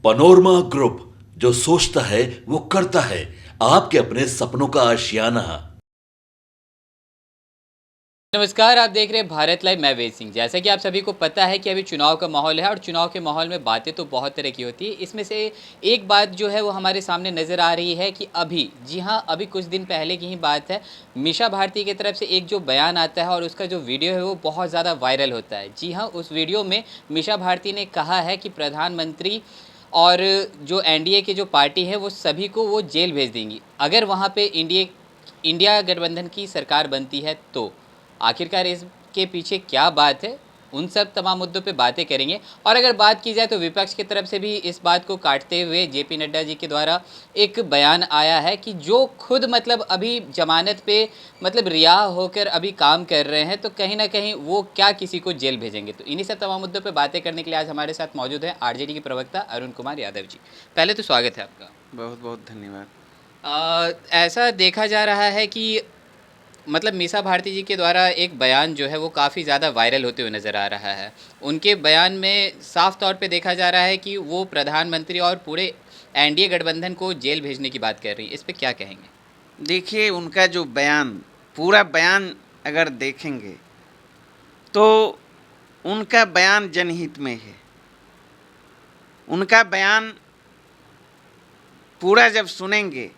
Panorama group, जो सोचता है वो करता है। आपके अपने सपनों का आशियाना। नमस्कार, आप देख रहे हैं भारत लाइव। मैं वेद सिंह। जैसा कि आप सभी को पता है कि अभी चुनाव का माहौल है और चुनाव के माहौल में बातें तो बहुत तरह की होती है। इसमें से एक बात जो है वो हमारे सामने नज़र आ रही है कि अभी, जी हाँ, अभी कुछ दिन पहले की ही बात है। मीशा भारती की तरफ से एक जो बयान आता है और उसका जो वीडियो है वो बहुत ज़्यादा वायरल होता है। जी हाँ, उस वीडियो में मीशा भारती ने कहा है कि प्रधानमंत्री और जो एनडीए की जो पार्टी है वो सभी को वो जेल भेज देंगी अगर वहाँ पे इंडिया गठबंधन की सरकार बनती है तो। आखिरकार इसके पीछे क्या बात है, उन सब तमाम मुद्दों पे बातें करेंगे। और अगर बात की जाए तो विपक्ष की तरफ से भी इस बात को काटते हुए जेपी नड्डा जी के द्वारा एक बयान आया है कि जो खुद मतलब अभी जमानत पे मतलब रिहा होकर अभी काम कर रहे हैं, तो कहीं ना कहीं वो क्या किसी को जेल भेजेंगे। तो इन्हीं सब तमाम मुद्दों पे बातें करने के लिए आज हमारे साथ मौजूद है आरजेडी के प्रवक्ता अरुण कुमार यादव जी। पहले तो स्वागत है आपका। बहुत बहुत धन्यवाद। ऐसा देखा जा रहा है कि मतलब मीसा भारती जी के द्वारा एक बयान जो है वो काफ़ी ज़्यादा वायरल होते हुए नज़र आ रहा है। उनके बयान में साफ तौर पे देखा जा रहा है कि वो प्रधानमंत्री और पूरे एनडीए गठबंधन को जेल भेजने की बात कर रही है। इस पे क्या कहेंगे? देखिए, उनका जो बयान, पूरा बयान अगर देखेंगे तो उनका बयान जनहित में है। उनका बयान पूरा जब सुनेंगे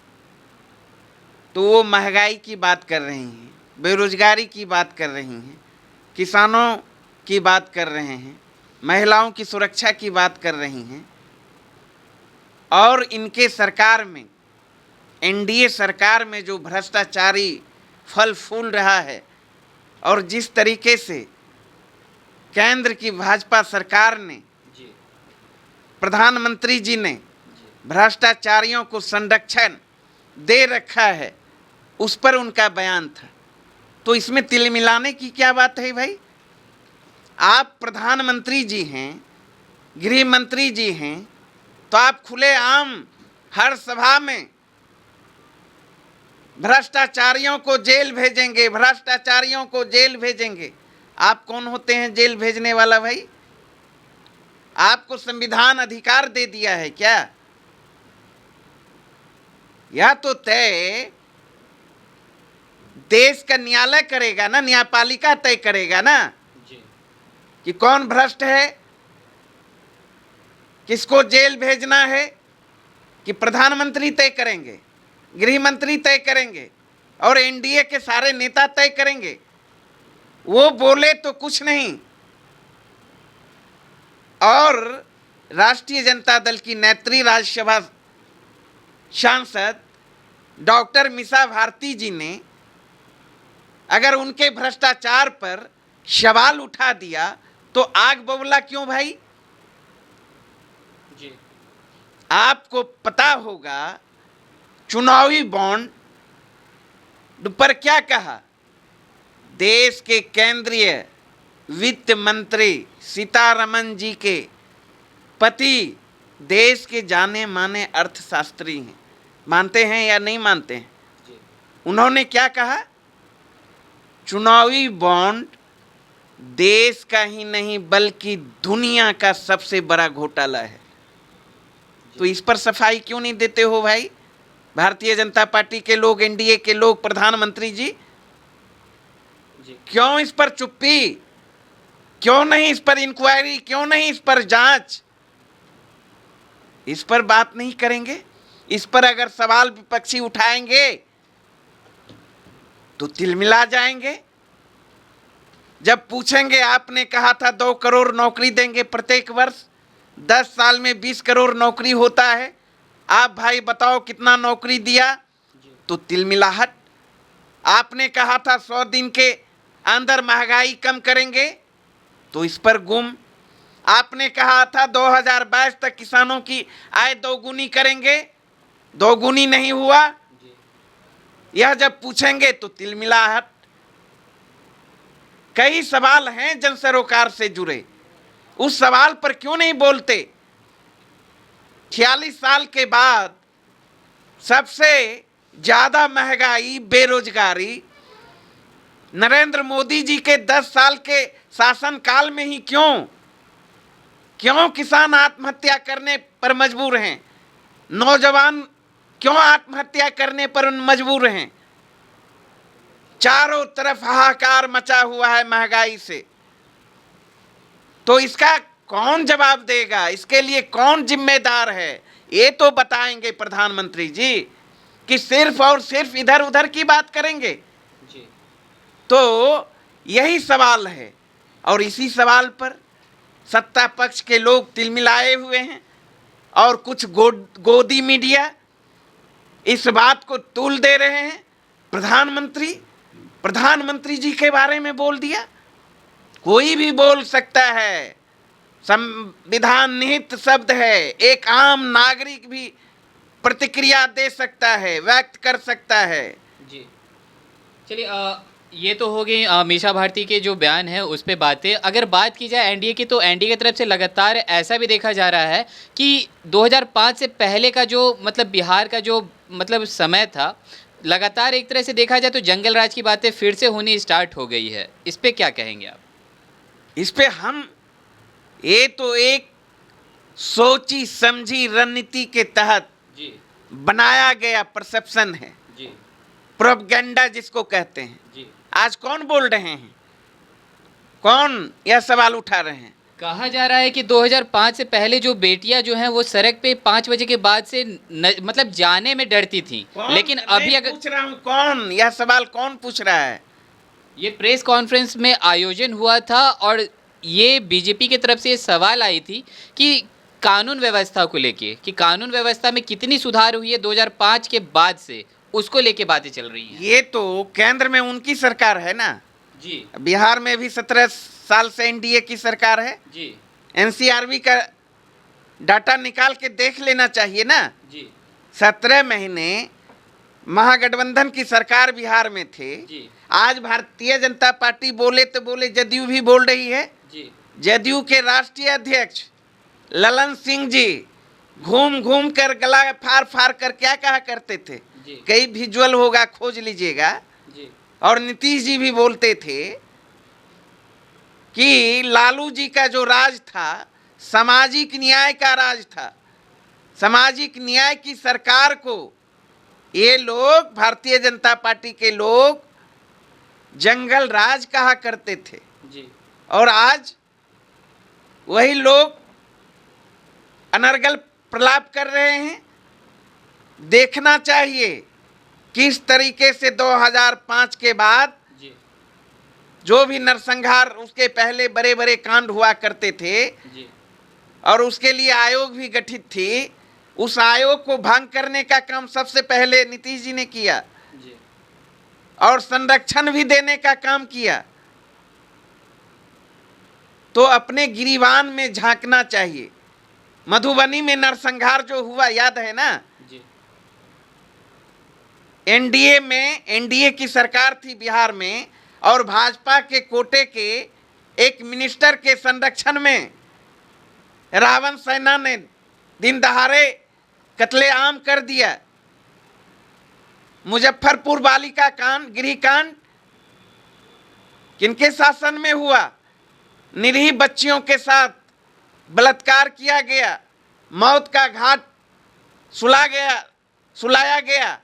तो वो महंगाई की बात कर रही हैं, बेरोजगारी की बात कर रही हैं, किसानों की बात कर रहे हैं, महिलाओं की सुरक्षा की बात कर रही हैं। और इनके सरकार में, एनडीए सरकार में जो भ्रष्टाचारी फल फूल रहा है और जिस तरीके से केंद्र की भाजपा सरकार ने, प्रधानमंत्री जी ने भ्रष्टाचारियों को संरक्षण दे रखा है, उस पर उनका बयान था। तो इसमें तिल मिलाने की क्या बात है भाई? आप प्रधानमंत्री जी हैं, गृह मंत्री जी हैं, तो आप खुलेआम हर सभा में भ्रष्टाचारियों को जेल भेजेंगे, भ्रष्टाचारियों को जेल भेजेंगे। आप कौन होते हैं जेल भेजने वाला भाई? आपको संविधान अधिकार दे दिया है क्या? यह तो तय देश का न्यायालय करेगा ना, न्यायपालिका तय करेगा ना कि कौन भ्रष्ट है, किसको जेल भेजना है, कि प्रधानमंत्री तय करेंगे, गृह मंत्री तय करेंगे और एनडीए के सारे नेता तय करेंगे। वो बोले तो कुछ नहीं। और राष्ट्रीय जनता दल की नेत्री राज्यसभा सांसद डॉक्टर मीसा भारती जी ने अगर उनके भ्रष्टाचार पर सवाल उठा दिया तो आग बबूला क्यों भाई? जी, आपको पता होगा चुनावी बॉन्ड पर क्या कहा? देश के केंद्रीय वित्त मंत्री सीतारमन जी के पति देश के जाने माने अर्थशास्त्री हैं। मानते हैं या नहीं मानते हैं? उन्होंने क्या कहा? चुनावी बॉन्ड देश का ही नहीं बल्कि दुनिया का सबसे बड़ा घोटाला है। तो इस पर सफाई क्यों नहीं देते हो भाई? भारतीय जनता पार्टी के लोग, एनडीए के लोग, प्रधानमंत्री जी, क्यों इस पर चुप्पी? क्यों नहीं इस पर इंक्वायरी? क्यों नहीं इस पर जांच? इस पर बात नहीं करेंगे? इस पर अगर सवाल विपक्षी उठाएंगे तो तिलमिला जाएंगे। जब पूछेंगे, आपने कहा था 2 करोड़ नौकरी देंगे प्रत्येक वर्ष, 10 साल में 20 करोड़ नौकरी होता है, आप भाई बताओ कितना नौकरी दिया? तो तिलमिलाहट। आपने कहा था 100 दिन के अंदर महंगाई कम करेंगे, तो इस पर गुम। आपने कहा था 2022 तक किसानों की आय दोगुनी करेंगे, दोगुनी नहीं हुआ। यह जब पूछेंगे तो तिलमिलाहट। कई सवाल हैं जन सरोकार से जुड़े, उस सवाल पर क्यों नहीं बोलते? 46 साल के बाद सबसे ज्यादा महंगाई, बेरोजगारी नरेंद्र मोदी जी के 10 साल के शासन काल में ही क्यों? क्यों किसान आत्महत्या करने पर मजबूर हैं? नौजवान क्यों आत्महत्या करने पर मजबूर हैं? चारों तरफ हाहाकार मचा हुआ है महंगाई से। तो इसका कौन जवाब देगा? इसके लिए कौन जिम्मेदार है? ये तो बताएंगे प्रधानमंत्री जी कि सिर्फ और सिर्फ इधर उधर की बात करेंगे जी। तो यही सवाल है, और इसी सवाल पर सत्ता पक्ष के लोग तिलमिलाए हुए हैं और कुछ गोदी मीडिया इस बात को तूल दे रहे हैं। प्रधानमंत्री जी के बारे में बोल दिया। कोई भी बोल सकता है, संविधान निहित शब्द है, एक आम नागरिक भी प्रतिक्रिया दे सकता है, व्यक्त कर सकता है। जी चलिए, ये तो हो गई मीसा भारती के जो बयान है उस पे बातें। अगर बात की जाए एनडीए की, तो एनडीए की तरफ से लगातार ऐसा भी देखा जा रहा है कि 2005 से पहले का जो मतलब बिहार का जो मतलब समय था, लगातार एक तरह से देखा जाए तो जंगल राज की बातें फिर से होनी स्टार्ट हो गई है। इस पे क्या कहेंगे आप? इस पे हम, ये तो एक सोची समझी रणनीति के तहत जी बनाया गया परसेप्शन है, जी प्रोपगेंडा जिसको कहते हैं। जी। आज कौन बोल रहे हैं? कौन यह सवाल उठा रहे हैं? कहा जा रहा है कि 2005 से पहले जो बेटियां जो हैं वो सड़क पे 5 बजे के बाद से मतलब जाने में डरती थी, लेकिन अभी मैं अगर पूछ रहा हूँ, कौन यह सवाल कौन पूछ रहा है? ये प्रेस कॉन्फ्रेंस में आयोजन हुआ था और ये बीजेपी की तरफ से ये सवाल आई थी कि कानून व्यवस्था को लेके, कि कानून व्यवस्था में कितनी सुधार हुई है 2005 के बाद से, उसको लेके बातें चल रही हैं। ये तो केंद्र में उनकी सरकार है ना जी। बिहार में भी 17 साल से एनडीए की सरकार है जी। एनसीआरबी का डाटा निकाल के देख लेना चाहिए ना जी। 17 महीने महागठबंधन की सरकार बिहार में थे जी। आज भारतीय जनता पार्टी बोले तो बोले, जदयू भी बोल रही है। जी। जदयू के राष्ट्रीय अध्यक्ष ललन सिंह जी घूम घूम कर गला फाड़ फाड़ कर क्या कहा करते थे, कई विजुअल होगा खोज लीजिएगा। जी। और नीतीश जी भी बोलते थे कि लालू जी का जो राज था सामाजिक न्याय का राज था, सामाजिक न्याय की सरकार को ये लोग, भारतीय जनता पार्टी के लोग, जंगल राज कहा करते थे। जी। और आज वही लोग अनर्गल प्रलाप कर रहे हैं। देखना चाहिए किस तरीके से 2005 के बाद जी। जो भी नरसंहार, उसके पहले बड़े बड़े कांड हुआ करते थे जी। और उसके लिए आयोग भी गठित थी, उस आयोग को भंग करने का काम सबसे पहले नीतीश जी ने किया जी। और संरक्षण भी देने का काम किया। तो अपने गिरीवान में झांकना चाहिए। मधुबनी में नरसंहार जो हुआ याद है ना? जी। एनडीए में, एनडीए की सरकार थी बिहार में और भाजपा के कोटे के एक मिनिस्टर के संरक्षण में रावण सेना ने दिन दहाड़े कत्लेआम कर दिया। मुजफ्फरपुर बालिका कांड, गृह कांड किनके शासन में हुआ? निरीह बच्चियों के साथ बलात्कार किया गया, मौत का घाट सुलाया गया।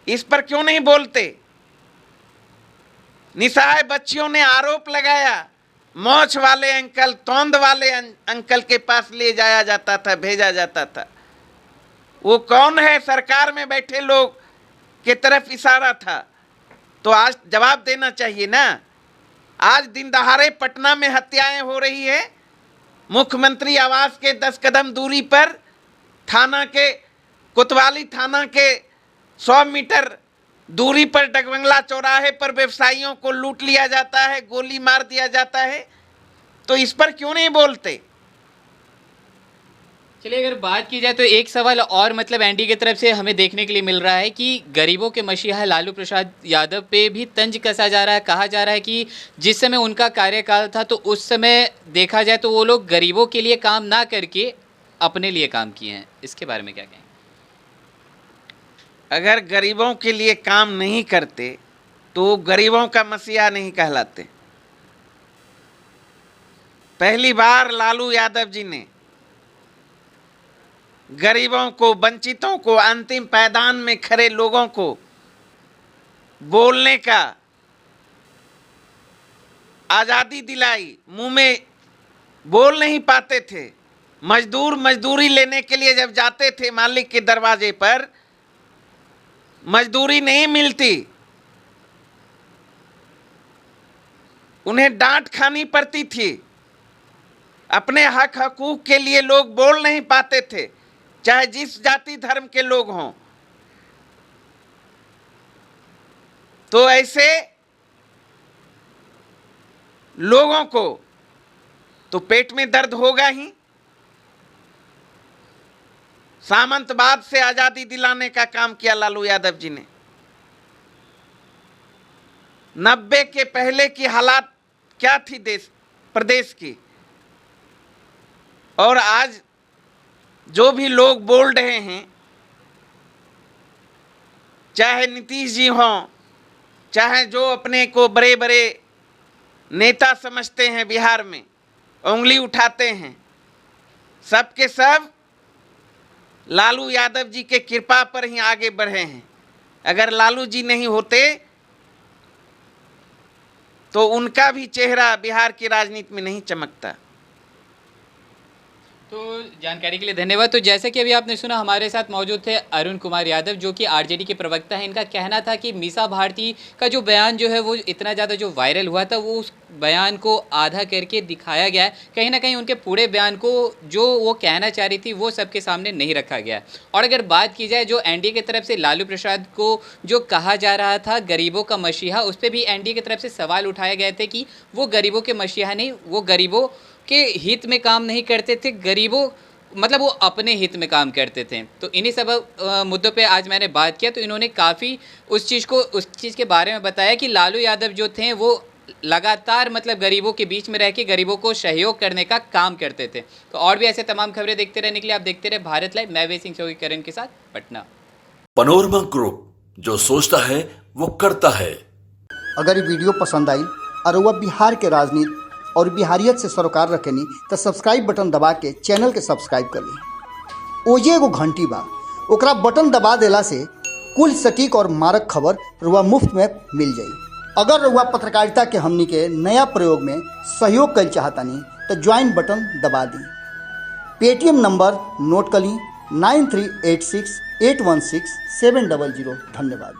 इस पर क्यों नहीं बोलते? निसहाय बच्चियों ने आरोप लगाया, मोछ वाले अंकल, तोंद वाले अंकल के पास ले जाया जाता था, भेजा जाता था। वो कौन है? सरकार में बैठे लोग के तरफ इशारा था। तो आज जवाब देना चाहिए ना। आज दिन दहाड़े पटना में हत्याएं हो रही है, मुख्यमंत्री आवास के 10 कदम दूरी पर थाना के, कोतवाली थाना के 100 मीटर दूरी पर डगबंगला चौराहे पर व्यवसायियों को लूट लिया जाता है, गोली मार दिया जाता है। तो इस पर क्यों नहीं बोलते? चलिए, अगर बात की जाए तो एक सवाल और मतलब एनडीए की तरफ से हमें देखने के लिए मिल रहा है कि गरीबों के मसीहा लालू प्रसाद यादव पे भी तंज कसा जा रहा है। कहा जा रहा है कि जिस समय उनका कार्यकाल था तो उस समय देखा जाए तो वो लोग गरीबों के लिए काम ना करके अपने लिए काम किए हैं। इसके बारे में क्या कहें? अगर गरीबों के लिए काम नहीं करते तो गरीबों का मसीहा नहीं कहलाते। पहली बार लालू यादव जी ने गरीबों को, वंचितों को, अंतिम पायदान में खड़े लोगों को बोलने का आज़ादी दिलाई। मुंह में बोल नहीं पाते थे। मजदूर मजदूरी लेने के लिए जब जाते थे मालिक के दरवाजे पर, मजदूरी नहीं मिलती, उन्हें डांट खानी पड़ती थी। अपने हक हकूक के लिए लोग बोल नहीं पाते थे, चाहे जिस जाति धर्म के लोग हों। तो ऐसे लोगों को तो पेट में दर्द होगा ही। सामंतवाद से आजादी दिलाने का काम किया लालू यादव जी ने। 90 के पहले की हालात क्या थी प्रदेश की, और आज जो भी लोग बोल रहे हैं, चाहे नीतीश जी हों, चाहे जो अपने को बड़े बड़े नेता समझते हैं बिहार में, उंगली उठाते हैं, सब के सब लालू यादव जी के कृपा पर ही आगे बढ़े हैं। अगर लालू जी नहीं होते तो उनका भी चेहरा बिहार की राजनीति में नहीं चमकता। तो जानकारी के लिए धन्यवाद। तो जैसे कि अभी आपने सुना, हमारे साथ मौजूद थे अरुण कुमार यादव, जो कि आरजेडी के प्रवक्ता हैं। इनका कहना था कि मीसा भारती का जो बयान जो है वो इतना ज़्यादा जो वायरल हुआ था, वो उस बयान को आधा करके दिखाया गया है। कहीं ना कहीं उनके पूरे बयान को जो वो कहना चाह रही थी वो सबके सामने नहीं रखा गया है। और अगर बात की जाए जो एनडीए की तरफ से लालू प्रसाद को जो कहा जा रहा था गरीबों का मसीहा, उस पर भी एनडीए की तरफ से सवाल उठाए गए थे कि वो गरीबों के मसीहा नहीं, वो गरीबों के हित में काम नहीं करते थे, गरीबों मतलब वो अपने हित में काम करते थे। तो इन्हीं सब मुद्दों पे आज मैंने बात किया, तो इन्होंने काफ़ी उस चीज़ के बारे में बताया कि लालू यादव जो थे वो लगातार मतलब गरीबों के बीच में रह के गरीबों को सहयोग करने का काम करते थे। तो और भी ऐसे तमाम खबरें देखते रहने के लिए आप देखते रहे भारत लाइव। मैं वेसिंग शोकी करण के साथ, पटना। पनोरमा ग्रुप, जो सोचता है वो करता है। अगर ये वीडियो पसंद आई और वह बिहार के राजनीति और बिहारियत से सरोकार रखेनी तो सब्सक्राइब बटन दबा के चैनल के सब्सक्राइब कर ली। ओजे एगो घंटी बा, ओकरा बटन दबा देला से कुल सटीक और मारक खबर रुआ मुफ्त में मिल जाई। अगर रुआ पत्रकारिता के हमनी के नया प्रयोग में सहयोग कर चाहतानी तो ज्वाइन बटन दबा दी। पेटीएम नंबर नोट कर ली 9386816700। धन्यवाद।